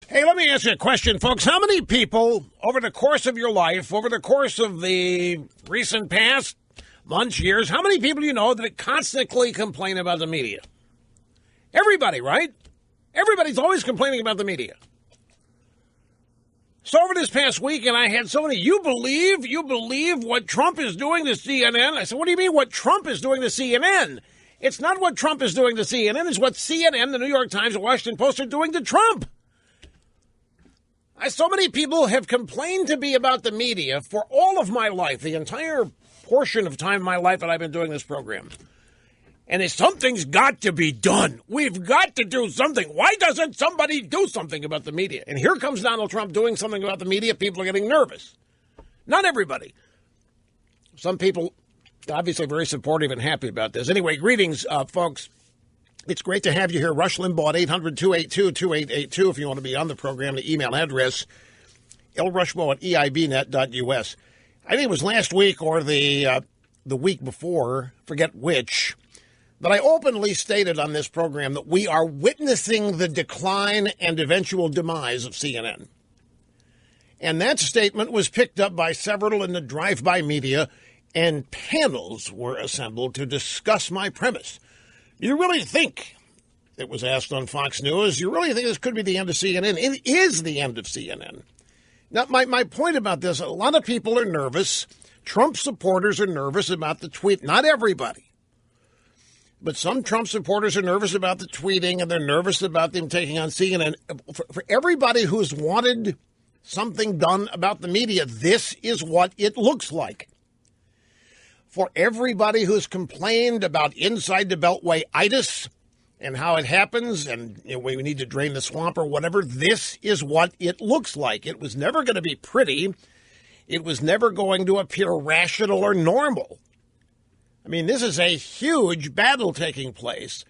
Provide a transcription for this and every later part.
Hey, let me ask you a question, folks. How many people over the course of your life, over the course of the recent past months, years, how many people do you know that constantly complain about the media? Everybody, right? Everybody's always complaining about the media. So over this past weekend, I had so many, you believe what Trump is doing to CNN? I said, what do you mean what Trump is doing to CNN? It's not what Trump is doing to CNN. It's what CNN, the New York Times, the Washington Post are doing to Trump. So many people have complained to me about the media for all of my life, the entire portion of time in my life that I've been doing this program. And something's got to be done. We've got to do something. Why doesn't somebody do something about the media? And here comes Donald Trump doing something about the media. People are getting nervous. Not everybody. Some people obviously very supportive and happy about this. Anyway, greetings, folks. It's great to have you here. Rush Limbaugh at 800-282-2882 if you want to be on the program. The email address, lrushmo@eibnet.us. I think it was last week or the week before, forget which, but I openly stated on this program that we are witnessing the decline and eventual demise of CNN. And that statement was picked up by several in the drive-by media, and panels were assembled to discuss my premise. You really think, it was asked on Fox News, you really think this could be the end of CNN? It is the end of CNN. Now, my point about this, a lot of people are nervous. Trump supporters are nervous about the tweet. Not everybody. But some Trump supporters are nervous about the tweeting, and they're nervous about them taking on CNN. For everybody who's wanted something done about the media, this is what it looks like. For everybody who's complained about inside the Beltway-itis and how it happens, and we need to drain the swamp or whatever, this is what it looks like. It was never going to be pretty. It was never going to appear rational or normal. I mean, this is a huge battle taking place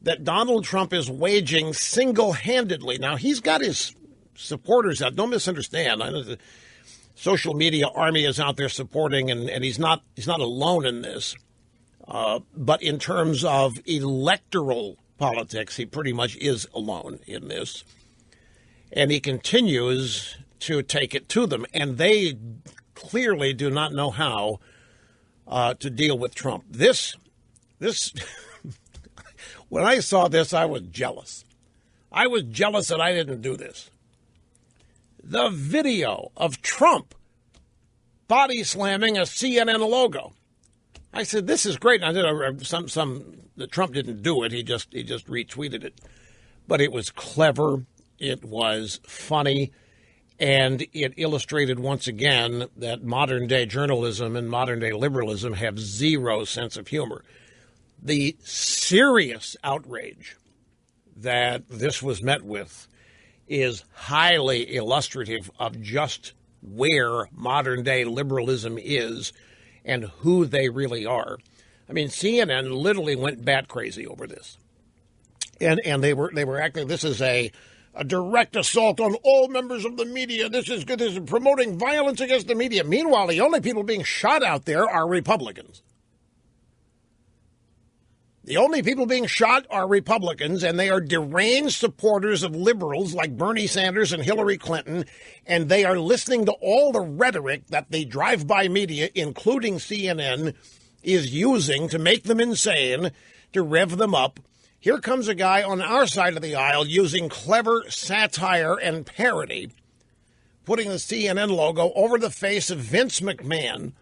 that Donald Trump is waging single-handedly. Now, he's got his supporters out. Don't misunderstand. I know the social media army is out there supporting, and he's not alone in this. But in terms of electoral politics, he pretty much is alone in this. And he continues to take it to them. And they clearly do not know how to deal with Trump. This, when I saw this, I was jealous. I was jealous that I didn't do this. The video of Trump body slamming a CNN logo. I said, this is great. I did the Trump didn't do it. He just retweeted it. But it was clever. It was funny. And it illustrated once again that modern day journalism and modern day liberalism have zero sense of humor. The serious outrage that this was met with is highly illustrative of just where modern day liberalism is and who they really are. I mean, CNN literally went bat crazy over this. And they were acting, this is a direct assault on all members of the media. This is promoting violence against the media. Meanwhile, the only people being shot out there are Republicans. The only people being shot are Republicans, and they are deranged supporters of liberals like Bernie Sanders and Hillary Clinton, and they are listening to all the rhetoric that the drive-by media, including CNN, is using to make them insane, to rev them up. Here comes a guy on our side of the aisle using clever satire and parody, putting the CNN logo over the face of Vince McMahon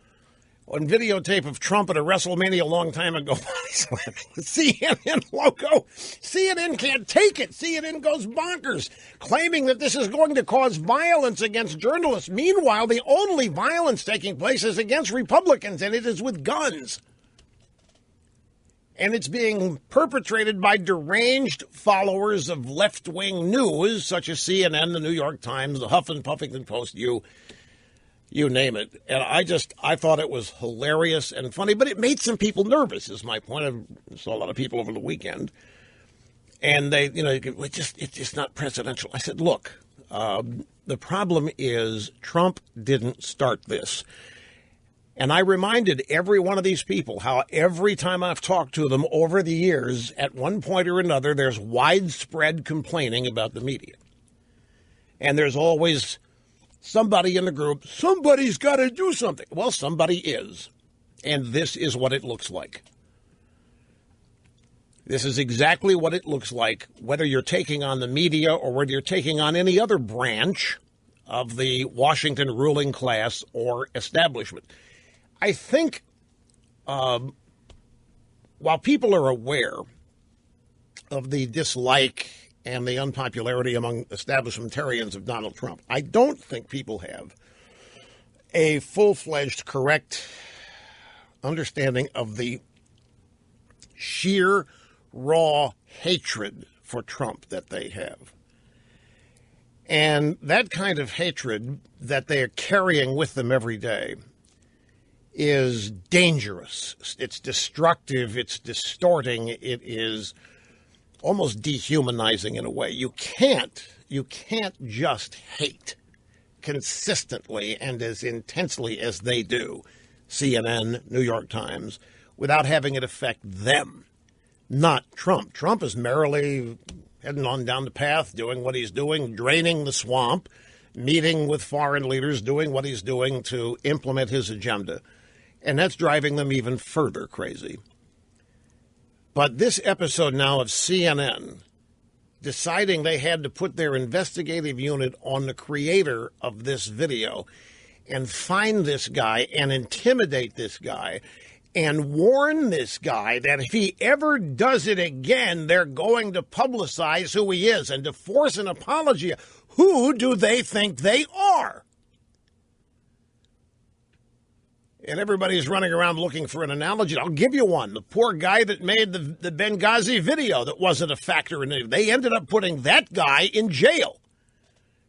on videotape of Trump at a WrestleMania a long time ago. The CNN logo. CNN can't take it. CNN goes bonkers, claiming that this is going to cause violence against journalists. Meanwhile, the only violence taking place is against Republicans, and it is with guns. And it's being perpetrated by deranged followers of left-wing news, such as CNN, the New York Times, the Huff and Puffington Post, you name it. And I thought it was hilarious and funny, but it made some people nervous, is my point. I saw a lot of people over the weekend. And they, it's just not presidential. I said, look, the problem is Trump didn't start this. And I reminded every one of these people how every time I've talked to them over the years, at one point or another, there's widespread complaining about the media. And there's always somebody in the group, somebody's got to do something. Well, somebody is. And this is what it looks like. This is exactly what it looks like, whether you're taking on the media or whether you're taking on any other branch of the Washington ruling class or establishment. I think while people are aware of the dislike and the unpopularity among establishmentarians of Donald Trump, I don't think people have a full-fledged, correct understanding of the sheer, raw hatred for Trump that they have. And that kind of hatred that they are carrying with them every day is dangerous. It's destructive. It's distorting. It is almost dehumanizing in a way. You can't just hate consistently and as intensely as they do CNN, New York Times, without having it affect them, not Trump. Trump is merrily heading on down the path, doing what he's doing, draining the swamp, meeting with foreign leaders, doing what he's doing to implement his agenda. And that's driving them even further crazy. But this episode now of CNN deciding they had to put their investigative unit on the creator of this video and find this guy and intimidate this guy and warn this guy that if he ever does it again, they're going to publicize who he is and to force an apology. Who do they think they are? And everybody's running around looking for an analogy. I'll give you one. The poor guy that made the Benghazi video that wasn't a factor in it. They ended up putting that guy in jail.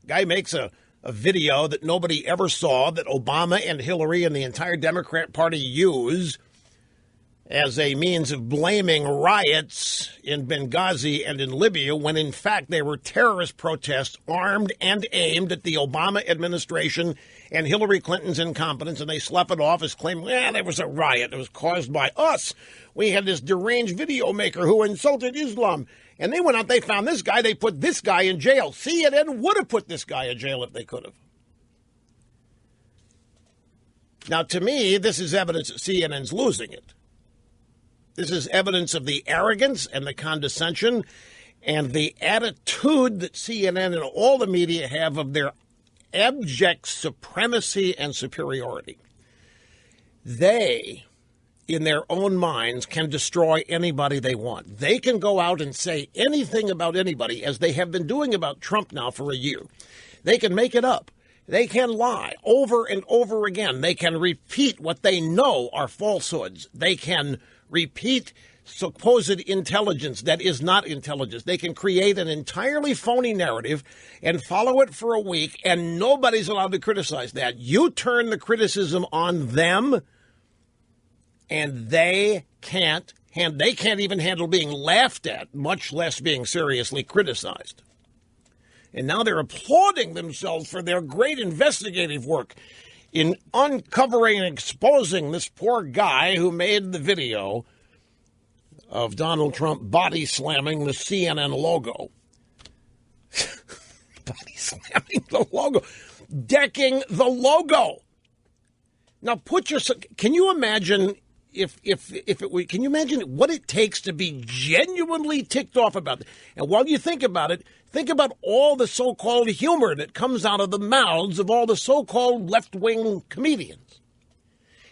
Guy makes a video that nobody ever saw that Obama and Hillary and the entire Democrat Party use as a means of blaming riots in Benghazi and in Libya when, in fact, they were terrorist protests armed and aimed at the Obama administration and Hillary Clinton's incompetence, and they slough it off as claiming, there was a riot that was caused by us. We had this deranged video maker who insulted Islam. And they went out, they found this guy, they put this guy in jail. CNN would have put this guy in jail if they could have. Now, to me, this is evidence that CNN's losing it. This is evidence of the arrogance and the condescension and the attitude that CNN and all the media have of their abject supremacy and superiority. They, in their own minds, can destroy anybody they want. They can go out and say anything about anybody, as they have been doing about Trump now for a year. They can make it up. They can lie over and over again. They can repeat what they know are falsehoods. They can repeat supposed intelligence that is not intelligence. They can create an entirely phony narrative and follow it for a week, and nobody's allowed to criticize that. You turn the criticism on them, and they can't even handle being laughed at, much less being seriously criticized. And now they're applauding themselves for their great investigative work in uncovering and exposing this poor guy who made the video of Donald Trump body slamming the CNN logo. Body slamming the logo. Decking the logo. Now can you imagine can you imagine what it takes to be genuinely ticked off about it? And while you think about it, think about all the so-called humor that comes out of the mouths of all the so-called left-wing comedians.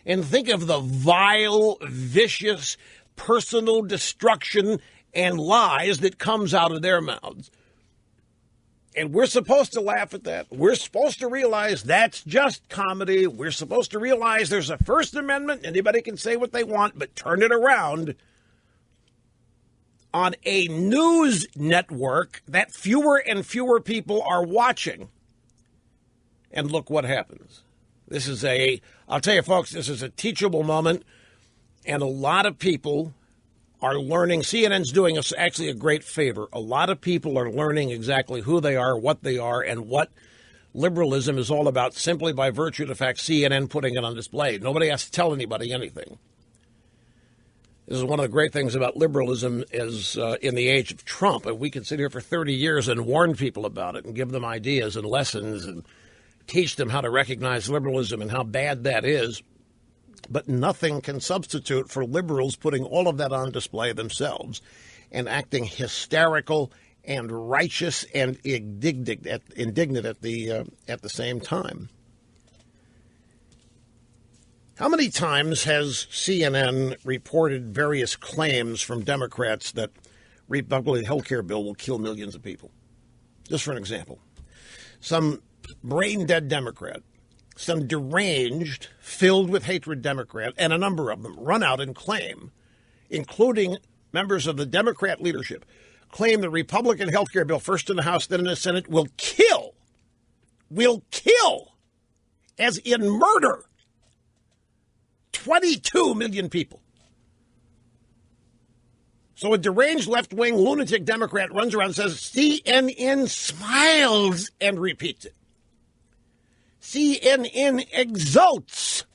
And think of the vile, vicious, personal destruction and lies that comes out of their mouths. And we're supposed to laugh at that. We're supposed to realize that's just comedy. We're supposed to realize there's a First Amendment. Anybody can say what they want, but turn it around on a news network that fewer and fewer people are watching. And look what happens. I'll tell you, folks, this is a teachable moment. And a lot of people are learning. CNN's doing us actually a great favor. A lot of people are learning exactly who they are, what they are, and what liberalism is all about simply by virtue of the fact CNN putting it on display. Nobody has to tell anybody anything. This is one of the great things about liberalism is in the age of Trump, and we can sit here for 30 years and warn people about it and give them ideas and lessons and teach them how to recognize liberalism and how bad that is. But nothing can substitute for liberals putting all of that on display themselves and acting hysterical and righteous and indignant at the same time. How many times has CNN reported various claims from Democrats that Republican health care bill will kill millions of people? Just for an example, some brain-dead Democrat, some deranged, filled with hatred Democrat, and a number of them run out and claim, including members of the Democrat leadership, claim the Republican health care bill, first in the House, then in the Senate, will kill, as in murder, 22 million people. So a deranged left-wing lunatic Democrat runs around and says, CNN smiles and repeats it. CNN exults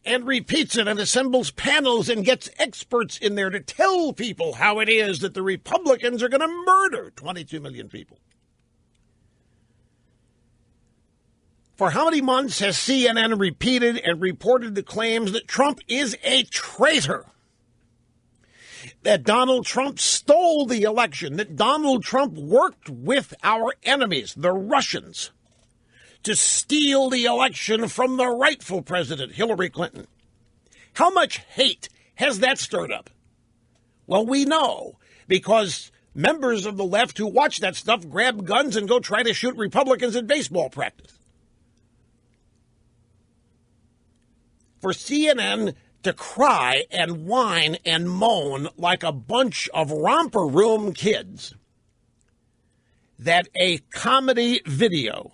and repeats it and assembles panels and gets experts in there to tell people how it is that the Republicans are going to murder 22 million people. For how many months has CNN repeated and reported the claims that Trump is a traitor? That Donald Trump stole the election, that Donald Trump worked with our enemies, the Russians, to steal the election from the rightful president, Hillary Clinton. How much hate has that stirred up? Well, we know, because members of the left who watch that stuff grab guns and go try to shoot Republicans at baseball practice. For CNN to cry and whine and moan like a bunch of romper room kids that a comedy video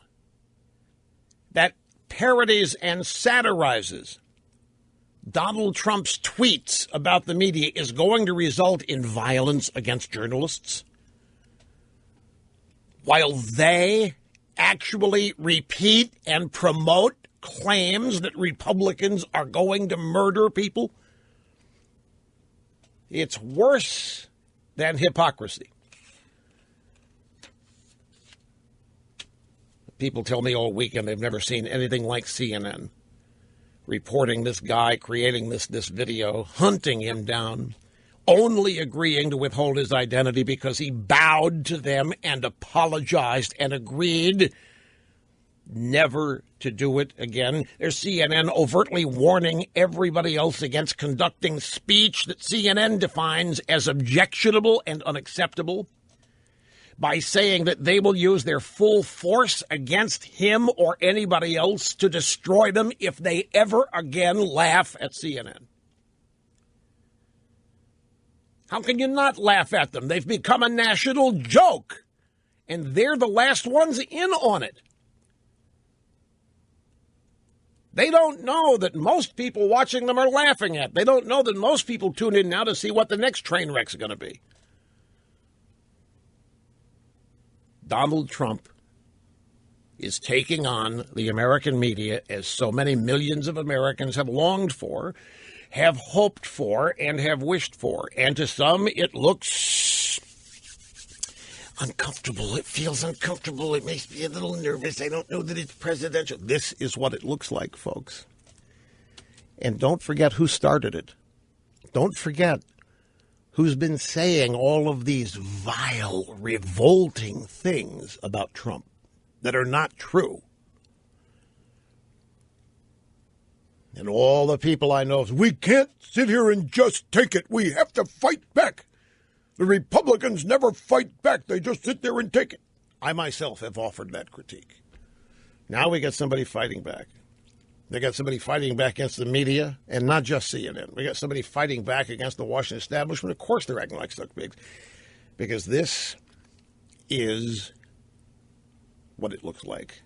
that parodies and satirizes Donald Trump's tweets about the media is going to result in violence against journalists, while they actually repeat and promote claims that Republicans are going to murder people. It's worse than hypocrisy. People tell me all weekend they've never seen anything like CNN reporting this guy, creating this video, hunting him down, only agreeing to withhold his identity because he bowed to them and apologized and agreed never to do it again. There's CNN overtly warning everybody else against conducting speech that CNN defines as objectionable and unacceptable by saying that they will use their full force against him or anybody else to destroy them if they ever again laugh at CNN. How can you not laugh at them? They've become a national joke, and they're the last ones in on it. They don't know that most people watching them are laughing at. They don't know that most people tune in now to see what the next train wreck's going to be. Donald Trump is taking on the American media as so many millions of Americans have longed for, have hoped for, and have wished for. And to some, it looks uncomfortable. It feels uncomfortable. It makes me a little nervous. I don't know that it's presidential. This is what it looks like, folks. And don't forget who started it. Don't forget who's been saying all of these vile, revolting things about Trump that are not true. And all the people I know, we can't sit here and just take it. We have to fight back. The Republicans never fight back. They just sit there and take it. I myself have offered that critique. Now we got somebody fighting back. They got somebody fighting back against the media, and not just CNN. We got somebody fighting back against the Washington establishment. Of course they're acting like stuck pigs, because this is what it looks like.